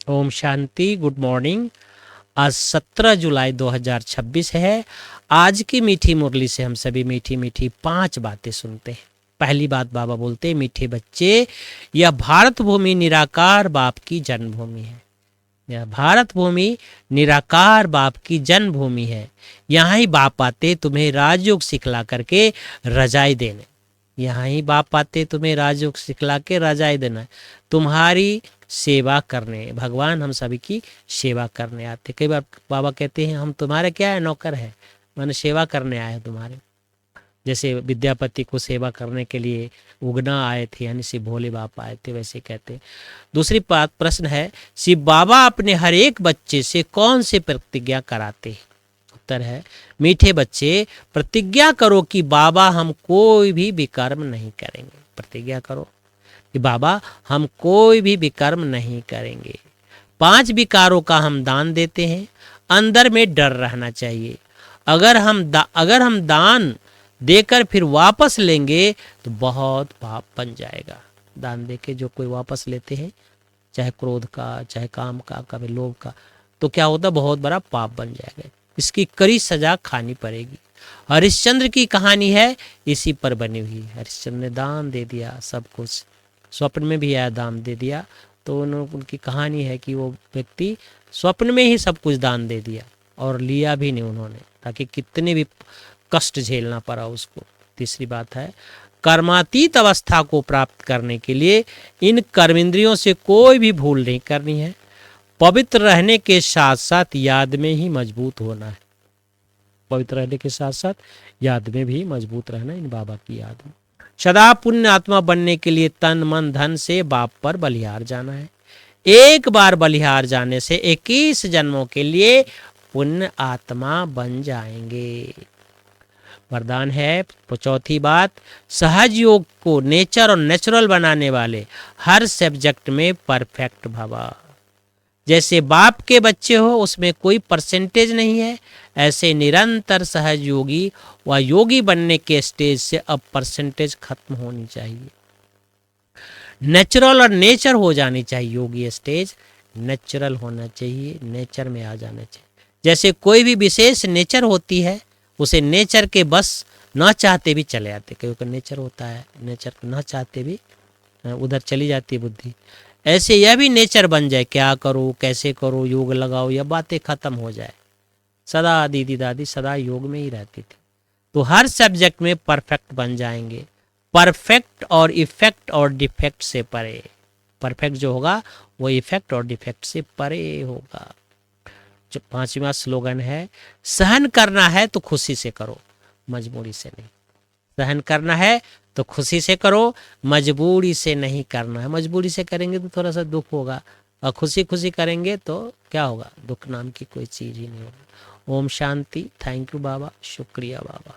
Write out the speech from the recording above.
Om Shanti, good morning. आज 17 जुलाई 2026 है। आज की मीठी मुरली से हम सभी मीठी मीठी 5 बातें सुनते हैं। पहली बात बाबा बोलते हैं, मीठे बच्चे, यह भारत भूमि निराकार बाप की जन्मभूमि है। यह भारत भूमि निराकार बाप की जन्मभूमि है। यहाँ ही बाप आते तुम्हें राजयोग सिखला करके रजाई देने। यहाँ ही बाप आते तुम्हें राजयोग सिखला के रजाई देना, तुम्हारी सेवा करने। भगवान हम सभी की सेवा करने आते। कई बार बाबा कहते हैं हम तुम्हारे क्या है, नौकर है, मैंने सेवा करने आए हैं तुम्हारे। जैसे विद्यापति को सेवा करने के लिए उगना आए थे, यानी शिव भोले बाप आए थे, वैसे कहते हैं। दूसरी बात प्रश्न है, शिव बाबा अपने हर एक बच्चे से कौन से प्रतिज्ञा कराते हैं? उत्तर है, मीठे बच्चे, प्रतिज्ञा करो कि बाबा हम कोई भी विकर्म नहीं करेंगे। प्रतिज्ञा करो कि बाबा हम कोई भी विकर्म नहीं करेंगे। 5 विकारों का हम दान देते हैं। अंदर में डर रहना चाहिए। अगर हम दान देकर फिर वापस लेंगे तो बहुत पाप बन जाएगा। दान देके जो कोई वापस लेते हैं, चाहे क्रोध का, चाहे काम का, कभी लोभ का, तो क्या होता, बहुत बड़ा पाप बन जाएगा। इसकी कड़ी सजा खानी पड़ेगी। हरिश्चंद्र की कहानी है, इसी पर बनी हुई। हरिश्चंद्र ने दान दे दिया, सब कुछ स्वप्न में भी आया, दान दे दिया। तो उनकी कहानी है कि वो व्यक्ति स्वप्न में ही सब कुछ दान दे दिया और लिया भी नहीं उन्होंने, ताकि कितने भी कष्ट झेलना पड़ा उसको। तीसरी बात है, कर्मातीत अवस्था को प्राप्त करने के लिए इन कर्मेंद्रियों से कोई भी भूल नहीं करनी है। पवित्र रहने के साथ साथ याद में ही मजबूत होना है। पवित्र रहने के साथ साथ याद में भी मजबूत रहना, इन बाबा की याद में। सदा पुण्य आत्मा बनने के लिए तन मन धन से बाप पर बलिहार जाना है। एक बार बलिहार जाने से 21 जन्मों के लिए पुण्य आत्मा बन जाएंगे। वरदान है चौथी बात, सहज योग को नेचर और नेचुरल बनाने वाले हर सब्जेक्ट में परफेक्ट भवा। जैसे बाप के बच्चे हो उसमें कोई परसेंटेज नहीं है, ऐसे निरंतर सहज योगी व योगी बनने के स्टेज से अब परसेंटेज खत्म होनी चाहिए। नेचुरल और नेचर हो जानी चाहिए। योगी स्टेज नेचुरल होना चाहिए, नेचर में आ जाना चाहिए। जैसे कोई भी विशेष नेचर होती है, उसे नेचर के बस न चाहते भी चले आते। क्योंकि नेचर होता है, नेचर न चाहते भी उधर चली जाती है बुद्धि। ऐसे यह भी नेचर बन जाए, क्या करो, कैसे करो, योग लगाओ, यह बातें खत्म हो जाए। सदा दीदी दादी सदा योग में ही रहती थी, तो हर सब्जेक्ट में परफेक्ट बन जाएंगे। परफेक्ट और इफेक्ट और डिफेक्ट से परे। परफेक्ट जो होगा वो इफेक्ट और डिफेक्ट से परे होगा। जो 5वां स्लोगन है, सहन करना है तो खुशी से करो, मजबूरी से नहीं। सहन करना है तो खुशी से करो, मजबूरी से नहीं करना है। मजबूरी से करेंगे तो थोड़ा सा दुख होगा, और खुशी खुशी करेंगे तो क्या होगा, दुख नाम की कोई चीज ही नहीं होगी। ओम शांति। थैंक यू बाबा, शुक्रिया बाबा।